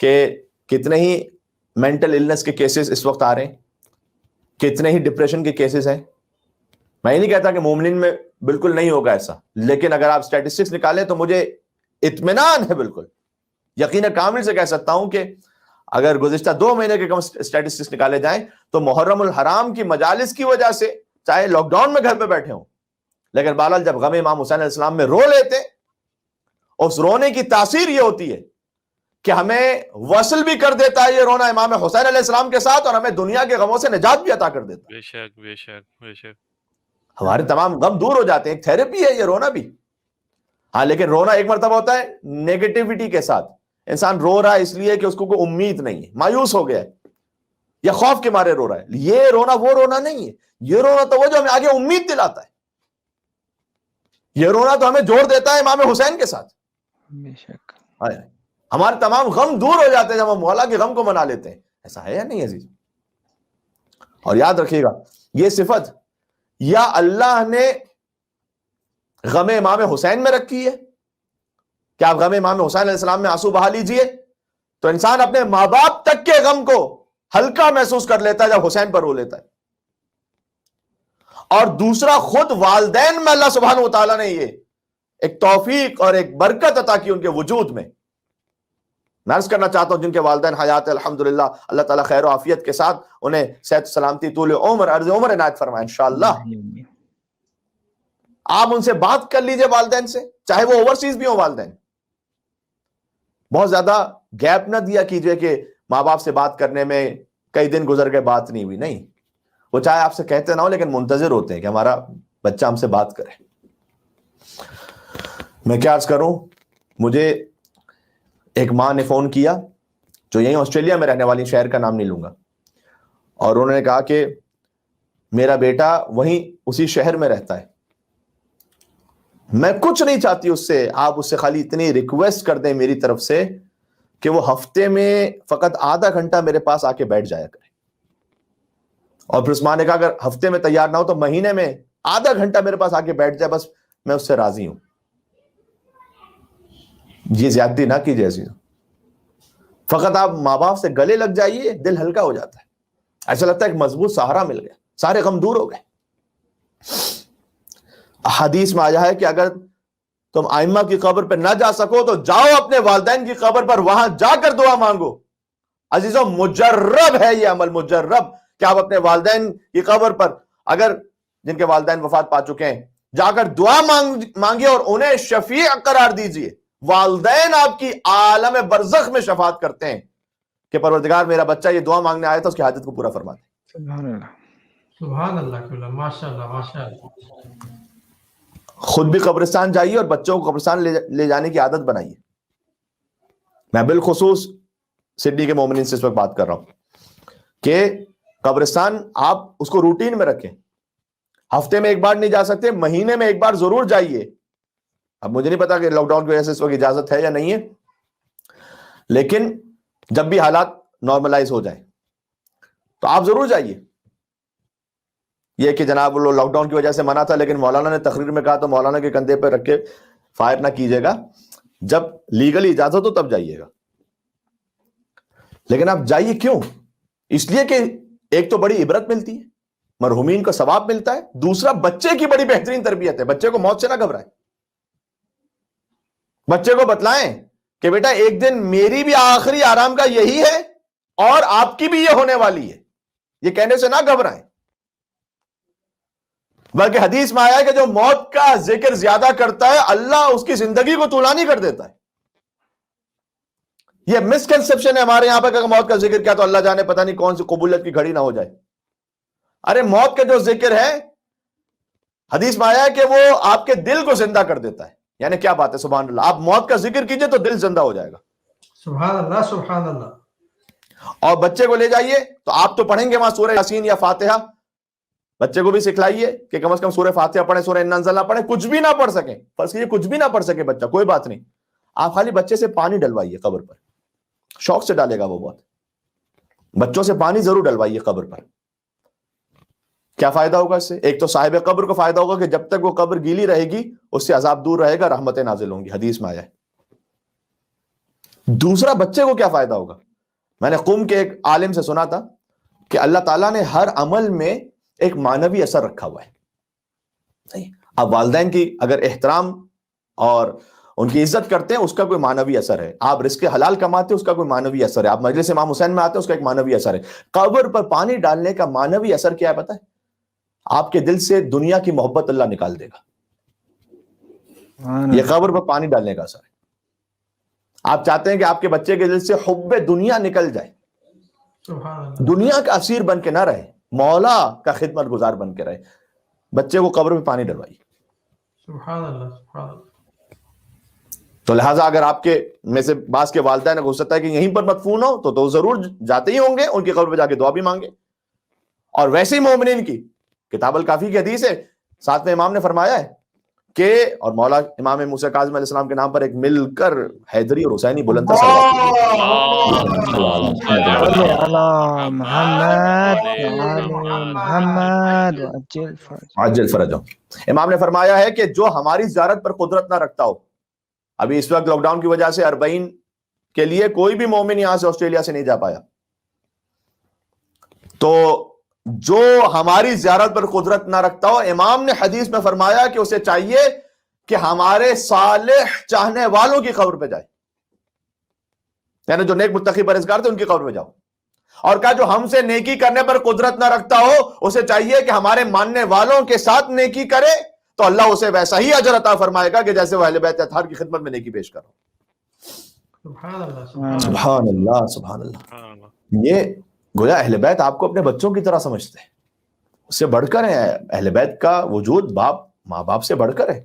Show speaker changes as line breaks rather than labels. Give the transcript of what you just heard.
کہ کتنے ہی mental illness کے کیسز اس وقت آ رہے ہیں, کتنے ہی ڈپریشن کے کیسز ہیں. میں یہ نہیں کہتا کہ مومنین میں بالکل نہیں ہوگا ایسا, لیکن اگر آپ اسٹیٹسٹکس نکالیں تو مجھے اطمینان ہے, بالکل یقین کامل سے کہہ سکتا ہوں کہ اگر گزشتہ 2 مہینے کے کم اسٹیٹسٹکس نکالے جائیں تو محرم الحرام کی مجالس کی وجہ سے, چاہے لاک ڈاؤن میں گھر پہ بیٹھے ہوں, لیکن بہرحال جب غم امام حسین علیہ السلام میں رو لیتے, اس رونے کی تاثیر یہ ہوتی ہے کہ ہمیں وصل بھی کر دیتا ہے یہ رونا امام حسین علیہ السلام کے ساتھ, اور ہمیں دنیا کے غموں سے نجات بھی عطا کر دیتا ہے.
بے شک بے شک بے شک.
ہمارے تمام غم دور ہو جاتے ہیں. ایک تھیراپی ہے یہ رونا بھی. ہاں لیکن رونا ایک مرتبہ ہوتا ہے نیگیٹیوٹی کے ساتھ, انسان رو رہا ہے اس لیے کہ اس کو کوئی امید نہیں ہے, مایوس ہو گیا ہے, یا خوف کے مارے رو رہا ہے. یہ رونا وہ رونا نہیں ہے. یہ رونا تو وہ جو ہمیں آگے امید دلاتا ہے. یہ رونا تو ہمیں جوڑ دیتا ہے امام حسین کے ساتھ.
بے شک.
ہمارے تمام غم دور ہو جاتے ہیں جب ہم مولا کے غم کو منا لیتے ہیں. ایسا ہے یا نہیں عزیز؟ اور یاد رکھیے گا یہ صفت یا اللہ نے غم امام حسین میں رکھی ہے کہ آپ غم امام حسین علیہ السلام میں آنسو بہا لیجئے, تو انسان اپنے ماں باپ تک کے غم کو ہلکا محسوس کر لیتا ہے جب حسین پر رو لیتا ہے. اور دوسرا, خود والدین میں اللہ سبحانہ وتعالیٰ نے یہ ایک توفیق اور ایک برکت عطا کی ان کے وجود میں. میں عرض کرنا چاہتا ہوں جن کے والدین حیات الحمدللہ, اللہ تعالیٰ خیر و عافیت کے ساتھ انہیں صحت سلامتی طول عمر عرض عمر عنایت فرمائے انشاءاللہ. آپ ان سے بات کر لیجئے والدین سے, چاہے وہ اوورسیز بھی ہوں والدین. بہت زیادہ گیپ نہ دیا کیجئے کہ ماں باپ سے بات کرنے میں کئی دن گزر گئے بات نہیں ہوئی. نہیں, وہ چاہے آپ سے کہتے نہ ہو لیکن منتظر ہوتے ہیں کہ ہمارا بچہ ہم سے بات کرے. میں کیا عرض کروں, مجھے ایک ماں نے فون کیا جو یہیں آسٹریلیا میں رہنے والی, شہر کا نام نہیں لوں گا, اور انہوں نے کہا کہ میرا بیٹا وہیں اسی شہر میں رہتا ہے, میں کچھ نہیں چاہتی اس سے, آپ اس سے خالی اتنی ریکویسٹ کر دیں میری طرف سے کہ وہ ہفتے میں فقط آدھا گھنٹہ میرے پاس آ کے بیٹھ جایا کرے. اور پھر اس ماں نے کہا اگر ہفتے میں تیار نہ ہو تو مہینے میں آدھا گھنٹہ میرے پاس آ کے بیٹھ جائے, بس میں اس سے راضی ہوں. یہ زیادتی نہ کیجیے عزیز, فقط آپ ماں باپ سے گلے لگ جائیے, دل ہلکا ہو جاتا ہے, ایسا لگتا ہے ایک مضبوط سہارا مل گیا, سارے غم دور ہو گئے. حدیث میں آیا ہے کہ اگر تم ائمہ کی قبر پہ نہ جا سکو تو جاؤ اپنے والدین کی قبر پر, وہاں جا کر دعا مانگو. عزیزوں مجرب ہے یہ عمل, مجرب, کہ آپ اپنے والدین کی قبر پر, اگر جن کے والدین وفات پا چکے ہیں, جا کر دعا مانگیے اور انہیں شفیع قرار دیجیے. والدین آپ کی عالم برزخ میں شفاعت کرتے ہیں کہ پروردگار میرا بچہ یہ دعا مانگنے آیا تھا, اس کی حاجت کو پورا فرما دے.
سبحان اللہ,
سبحان اللہ, ماشاءاللہ ماشاءاللہ.
خود بھی قبرستان جائیے اور بچوں کو قبرستان لے جانے کی عادت بنائیے. میں بالخصوص سڈنی کے مومنین سے اس وقت بات کر رہا ہوں کہ قبرستان آپ اس کو روٹین میں رکھیں. ہفتے میں ایک بار نہیں جا سکتے, مہینے میں ایک بار ضرور جائیے. اب مجھے نہیں پتا کہ لاک ڈاؤن کی وجہ سے اس وقت اجازت ہے یا نہیں ہے, لیکن جب بھی حالات نارملائز ہو جائیں تو آپ ضرور جائیے. یہ کہ جناب وہ لاک ڈاؤن کی وجہ سے منع تھا, لیکن مولانا نے تقریر میں کہا تو مولانا کے کندھے پہ رکھ کے فائر نہ کیجیے گا, جب لیگلی اجازت ہو تب جائیے گا. لیکن آپ جائیے کیوں؟ اس لیے کہ ایک تو بڑی عبرت ملتی ہے, مرحومین کو ثواب ملتا ہے, دوسرا بچے کی بڑی بہترین تربیت ہے. بچے کو موت سے نہ گھبرائیں, بچے کو بتلائیں کہ بیٹا ایک دن میری بھی آخری آرام کا یہی ہے اور آپ کی بھی یہ ہونے والی ہے. یہ کہنے سے نہ گھبرائیں, بلکہ حدیث میں آیا ہے کہ جو موت کا ذکر زیادہ کرتا ہے اللہ اس کی زندگی کو طولانی کر دیتا ہے. یہ مسکنسپشن ہے ہمارے یہاں پہ کہ موت کا ذکر کیا تو اللہ جانے پتہ نہیں کون سی قبولیت کی گھڑی نہ ہو جائے. ارے موت کا جو ذکر ہے حدیث میں آیا ہے کہ وہ آپ کے دل کو زندہ کر دیتا ہے. یعنی کیا بات ہے, سبحان اللہ, آپ موت کا ذکر کیجئے تو دل زندہ ہو جائے گا.
سبحان اللہ سبحان اللہ.
اور بچے کو لے جائیے تو آپ تو پڑھیں گے وہاں سورہ یاسین یا فاتحہ, بچے کو بھی سکھلائیے کہ کم از کم سورہ فاتحہ پڑھیں, سورہ انا انزلنا پڑھیں. کچھ بھی نہ پڑھ سکیں, فرض کیجئے کچھ بھی نہ پڑھ سکے بچہ, کوئی بات نہیں, آپ خالی بچے سے پانی ڈلوائیے قبر پر, شوق سے ڈالے گا وہ بہت. بچوں سے پانی ضرور ڈلوائیے قبر پر. کیا فائدہ ہوگا اس سے؟ ایک تو صاحب قبر کو فائدہ ہوگا کہ جب تک وہ قبر گیلی رہے گی اس سے عذاب دور رہے گا, رحمتیں نازل ہوں گی, حدیث میں آیا ہے. دوسرا بچے کو کیا فائدہ ہوگا؟ میں نے قم کے ایک عالم سے سنا تھا کہ اللہ تعالیٰ نے ہر عمل میں ایک معنوی اثر رکھا ہوا ہے. اب والدین کی اگر احترام اور ان کی عزت کرتے ہیں اس کا کوئی معنوی اثر ہے. آپ رزق حلال کماتے ہیں اس کا کوئی معنوی اثر ہے. آپ مجلس امام حسین میں آتے ہیں اس کا ایک معنوی اثر ہے. قبر پر پانی ڈالنے کا معنوی اثر کیا ہے پتہ ہے؟ آپ کے دل سے دنیا کی محبت اللہ نکال دے گا. یہ قبر پر پانی ڈالنے کا اثر ہے. آپ چاہتے ہیں کہ آپ کے بچے کے دل سے حب دنیا نکل جائے, دنیا کا اسیر بن کے نہ رہے, مولا کا خدمت گزار بن کے رہے. بچے کو قبر میں پانی ڈلوائیے.
سبحان اللہ سبحان اللہ.
تو لہٰذا اگر آپ کے میں سے بعض کے والدین کو ہو سکتا ہے کہ یہیں پر مدفون ہو تو ضرور جاتے ہی ہوں گے, ان کی قبر پہ جا کے دعا بھی مانگے. اور ویسے ہی مومنین کی کتاب الکافی کی حدیث ہے, ساتھ میں امام نے فرمایا ہے کہ اور مولا امام موسیٰ کاظم علیہ السلام کے نام پر ایک مل کر حیدری اور حسینی بلند تر عجل فرجہ. امام نے فرمایا ہے کہ جو ہماری زیارت پر قدرت نہ رکھتا ہو, ابھی اس وقت لاک ڈاؤن کی وجہ سے 40 کے لیے کوئی بھی مومن یہاں سے آسٹریلیا سے نہیں جا پایا, تو جو ہماری زیارت پر قدرت نہ رکھتا ہو, امام نے حدیث میں فرمایا کہ اسے چاہیے کہ ہمارے صالح چاہنے والوں کی قبر پہ جائے, یعنی جو نیک متقی پرہیزگار تھے ان کی قبر پہ جاؤ. اور کہا جو ہم سے نیکی کرنے پر قدرت نہ رکھتا ہو اسے چاہیے کہ ہمارے ماننے والوں کے ساتھ نیکی کرے, تو اللہ اسے ویسا ہی اجر عطا فرمائے گا کہ جیسے وہ اہل بیت اطہار کی خدمت میں نیکی پیش کرو.
سبحان اللہ
سبحان اللہ سبحان اللہ. یہ گویا اہل بیت آپ کو اپنے بچوں کی طرح سمجھتے ہیں, اس سے بڑھ کر ہے. اہل بیت کا وجود باپ ماں باپ سے بڑھ کر ہے.